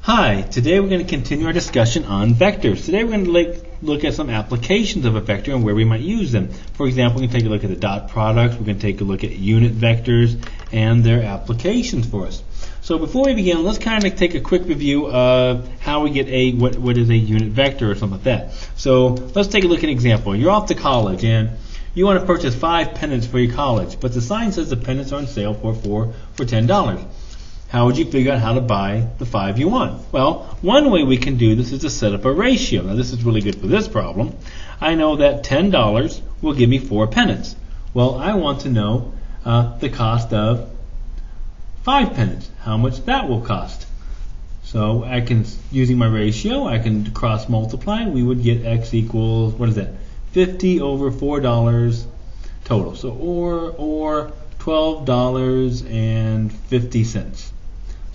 Hi, today we're going to continue our discussion on vectors. Today we're going to look at some applications of a vector and where we might use them. For example, we can take a look at the dot products, we're going to take a look at unit vectors and their applications for us. So before we begin, let's kind of take a quick review of how we get what is a unit vector or something like that. So let's take a look at an example. You're off to college and you want to purchase 5 pennants for your college, but the sign says the pennants are on sale for $10. How would you figure out how to buy the 5 you want? Well, one way we can do this is to set up a ratio. Now this is really good for this problem. I know that $10 will give me 4 pennants. Well, I want to know the cost of 5 pennants, how much that will cost. So I can, using my ratio, I can cross multiply. We would get x equals, what is that? 50 over $4 total. So or $12.50.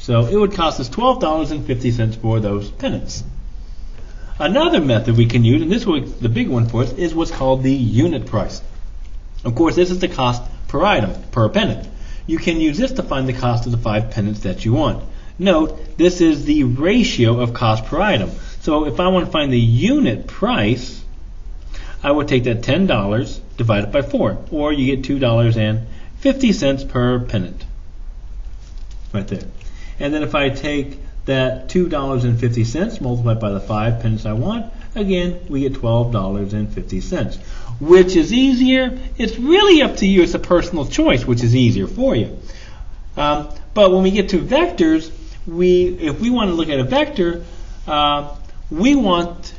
So it would cost us $12.50 for those pennants. Another method we can use, and this was the big one for us, is what's called the unit price. Of course, this is the cost per item, per pennant. You can use this to find the cost of the 5 pennants that you want. Note, this is the ratio of cost per item. So if I want to find the unit price, I would take that $10 divided by 4, or you get $2.50 per pennant. Right there. And then if I take that $2.50 multiplied by the 5 pennants I want, again, we get $12.50. Which is easier? It's really up to you. It's a personal choice, which is easier for you. But when we get to vectors, if we want to look at a vector, we want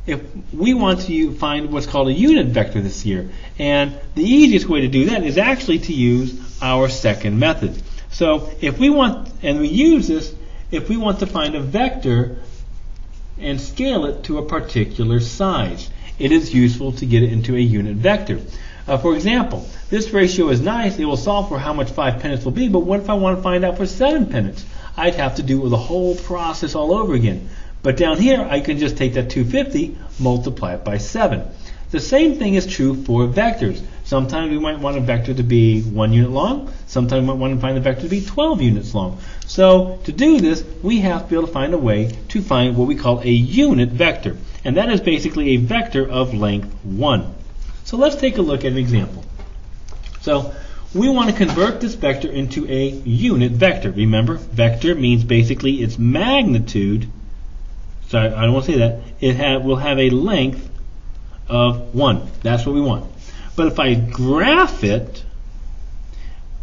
to find what's called a unit vector this year. And the easiest way to do that is actually to use our second method. So if we want, and we use this, if we want to find a vector and scale it to a particular size, it is useful to get it into a unit vector. For example, this ratio is nice. It will solve for how much 5 pennants will be, but what if I want to find out for 7 pennants? I'd have to do the whole process all over again. But down here, I can just take that 250, multiply it by 7. The same thing is true for vectors. Sometimes we might want a vector to be 1 unit long. Sometimes we might want to find the vector to be 12 units long. So to do this, we have to be able to find a way to find what we call a unit vector. And that is basically a vector of length 1. So let's take a look at an example. So we want to convert this vector into a unit vector. Remember, vector means basically its magnitude. Sorry, I don't want to say that. It will have a length of 1. That's what we want. But if I graph it,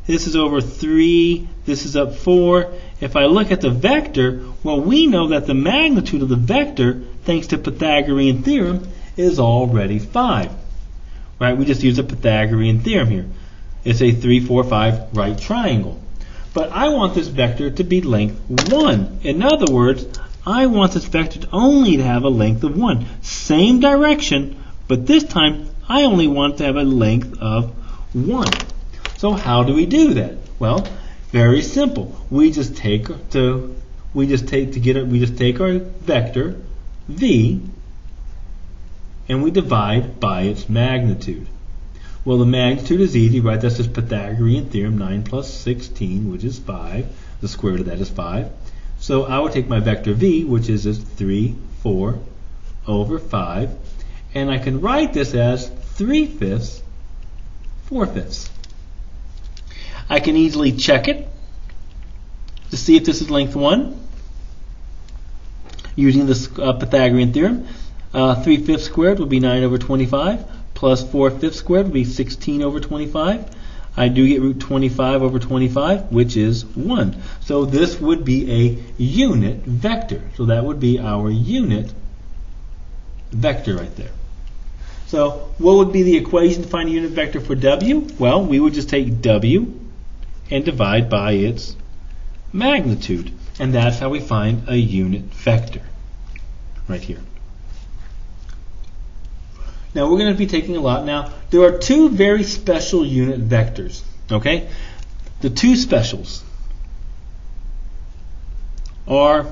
this is over 3, this is up 4. If I look at the vector, well, we know that the magnitude of the vector, thanks to Pythagorean theorem, is already 5. Right? We just use a Pythagorean theorem here. It's a 3, 4, 5 right triangle. But I want this vector to be length 1. In other words, I want this vector only to have a length of 1. Same direction, but this time I only want to have a length of 1. So how do we do that? Well, very simple. We just take our vector v and we divide by its magnitude. Well, the magnitude is easy, right? That's just Pythagorean theorem, 9 plus 16, which is 5. The square root of that is 5. So I would take my vector v, which is just 3, 4 over 5, and I can write this as 3/5, 4/5. I can easily check it to see if this is length 1 using this Pythagorean theorem. 3/5 squared would be 9 over 25, plus 4/5 squared would be 16 over 25. I do get root 25 over 25, which is 1. So this would be a unit vector. So that would be our unit vector right there. So what would be the equation to find a unit vector for W? Well, we would just take W and divide by its magnitude. And that's how we find a unit vector right here. Now we're going to be taking a lot. Now there are 2 very special unit vectors. Okay? The 2 specials are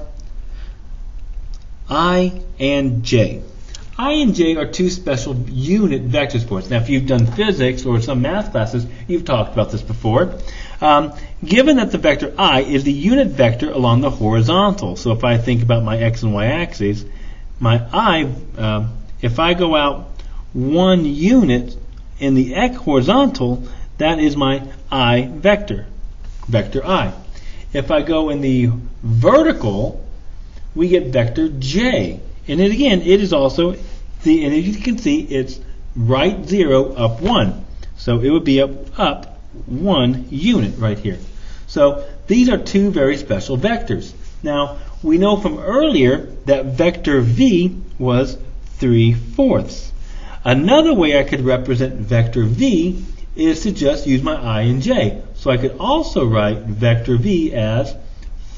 I and J. I and j are two special unit vectors for us. Now, if you've done physics or some math classes, you've talked about this before. Given that the vector I is the unit vector along the horizontal, so if I think about my x and y axes, my I, if I go out 1 unit in the x horizontal, that is my I vector, vector I. If I go in the vertical, we get vector j. And it, again, it is also, and as you can see, it's right 0, up 1. So it would be up 1 unit right here. So these are two very special vectors. Now, we know from earlier that vector v was 3/4. Another way I could represent vector v is to just use my I and j. So I could also write vector v as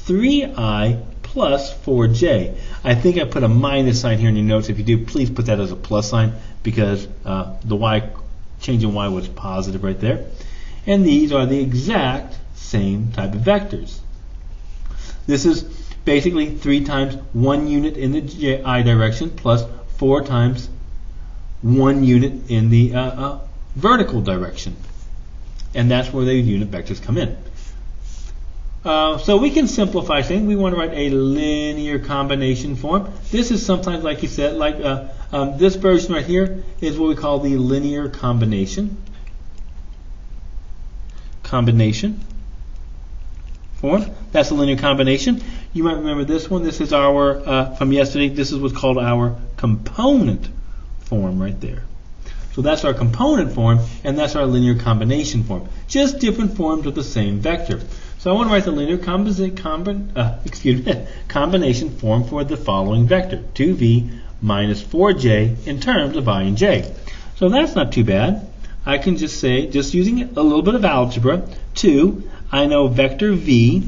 3i plus 4j. I think I put a minus sign here in your notes. If you do, please put that as a plus sign because the y, change in y was positive right there. And these are the exact same type of vectors. This is basically 3 times 1 unit in the I direction plus 4 times 1 unit in the vertical direction. And that's where the unit vectors come in. So we can simplify things. We want to write a linear combination form. This is sometimes, like you said, like this version right here is what we call the linear combination form. That's a linear combination. You might remember this one. This is our, from yesterday, this is what's called our component form right there. So that's our component form, and that's our linear combination form. Just different forms of the same vector. So I want to write the linear combination form for the following vector, 2v minus 4j in terms of I and j. So that's not too bad. I can just say, just using a little bit of algebra, 2, I know vector v,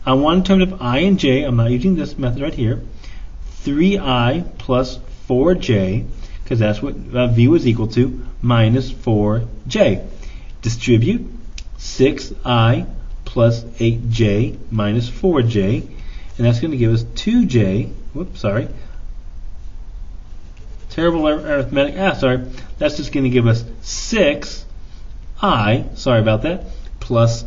I want in terms of I and j, I'm not using this method right here, 3i plus 4j, because that's what v was equal to, minus 4j. Distribute 6i plus 8j minus 4j, and that's going to give us 2j, whoops, sorry, terrible arithmetic, sorry, that's just going to give us 6i, sorry about that, plus,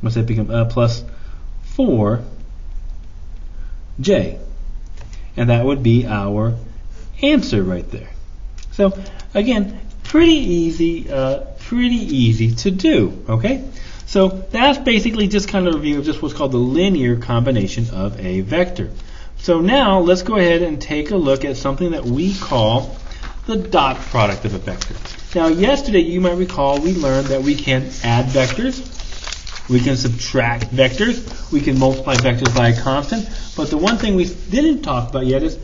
what's that become, plus 4j. And that would be our answer right there. So again, pretty easy to do. Okay, so that's basically just kind of a review of just what's called the linear combination of a vector. So now let's go ahead and take a look at something that we call the dot product of a vector. Now yesterday, you might recall, we learned that we can add vectors, we can subtract vectors, we can multiply vectors by a constant, but the one thing we didn't talk about yet is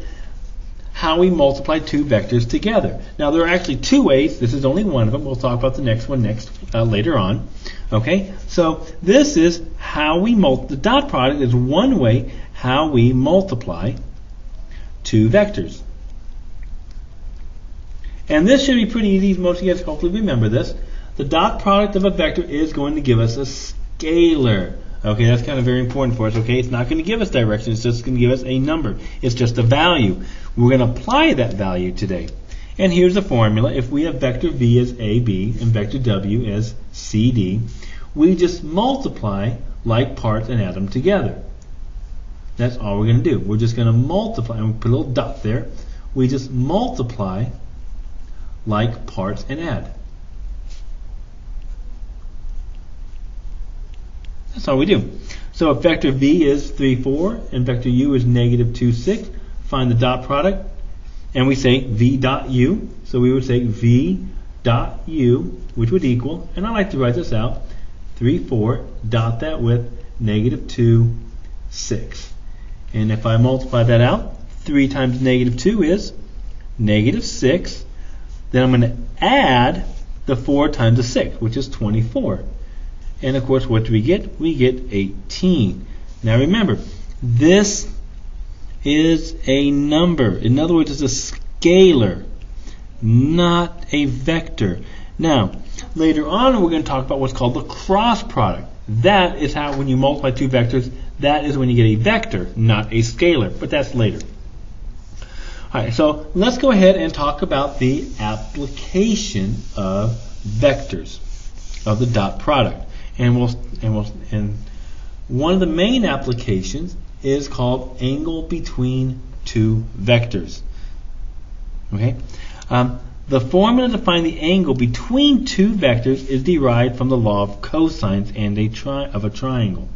how we multiply two vectors together. Now there are actually two ways. This is only one of them. We'll talk about the next one later on. Okay, so this is how we the dot product is one way how we multiply two vectors. And this should be pretty easy. Most of you guys hopefully remember this. The dot product of a vector is going to give us a scalar. Okay, that's kind of very important for us. Okay, it's not going to give us direction. It's just going to give us a number. It's just a value. We're going to apply that value today. And here's the formula. If we have vector v as AB and vector w as CD, we just multiply like parts and add them together. That's all we're going to do. We're just going to multiply, and we put a little dot there. We just multiply like parts and add. That's all we do. So if vector v is 3, 4 and vector u is negative 2, 6, find the dot product, and we say v dot u. So we would say v dot u, which would equal, and I like to write this out, 3, 4, dot that with negative 2, 6. And if I multiply that out, 3 times negative 2 is negative 6. Then I'm going to add the 4 times the 6, which is 24. And of course, what do we get? We get 18. Now remember, this is a number. In other words, it's a scalar, not a vector. Now, later on, we're going to talk about what's called the cross product. that is how, when you multiply two vectors, that is when you get a vector, not a scalar. But that's later. All right, so let's go ahead and talk about the application of vectors, of the dot product. And one of the main applications is called angle between two vectors. Okay? The formula to find the angle between two vectors is derived from the law of cosines and of a triangle.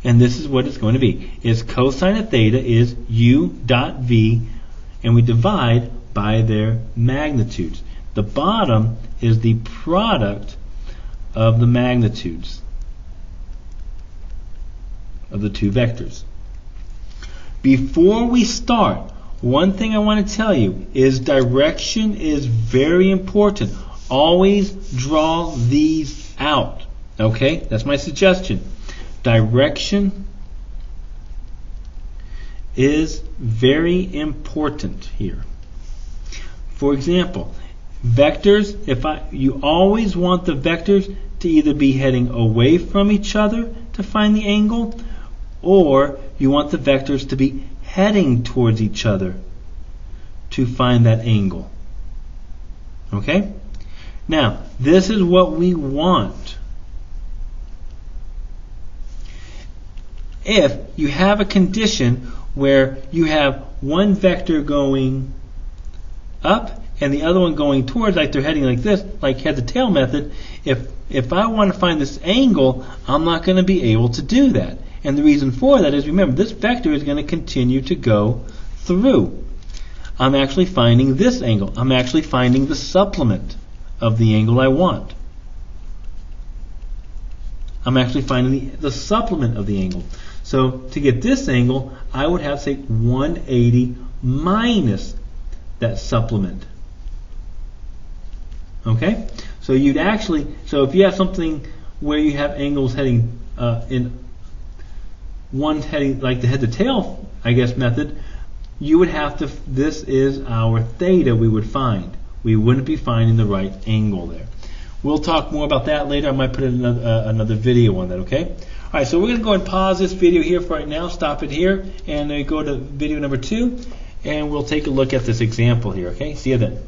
And this is what it's going to be. Is cosine of theta is u dot v, and we divide by their magnitudes. The bottom is the product of the magnitudes of the two vectors. Before we start, one thing I want to tell you is direction is very important. Always draw these out. Okay? That's my suggestion. Direction is very important here. For example, vectors, you always want the vectors to either be heading away from each other to find the angle, or you want the vectors to be heading towards each other to find that angle. Okay? Now, this is what we want. If you have a condition where you have one vector going up and the other one going towards, like they're heading like this, like head to tail method, if I want to find this angle, I'm not going to be able to do that. And the reason for that is, remember, this vector is going to continue to go through. I'm actually finding this angle. I'm actually finding the supplement of the angle I want. I'm actually finding the supplement of the angle. So to get this angle, I would have, say, 180 minus that supplement. Okay? So you'd actually, so if you have something where you have angles heading in one heading like the head to tail, I guess, method, you would have to, this is our theta we would find. We wouldn't be finding the right angle there. We'll talk more about that later. I might put in another video on that, okay? All right, so we're going to go and pause this video here for right now, stop it here, and go to video number 2, and we'll take a look at this example here, okay? See you then.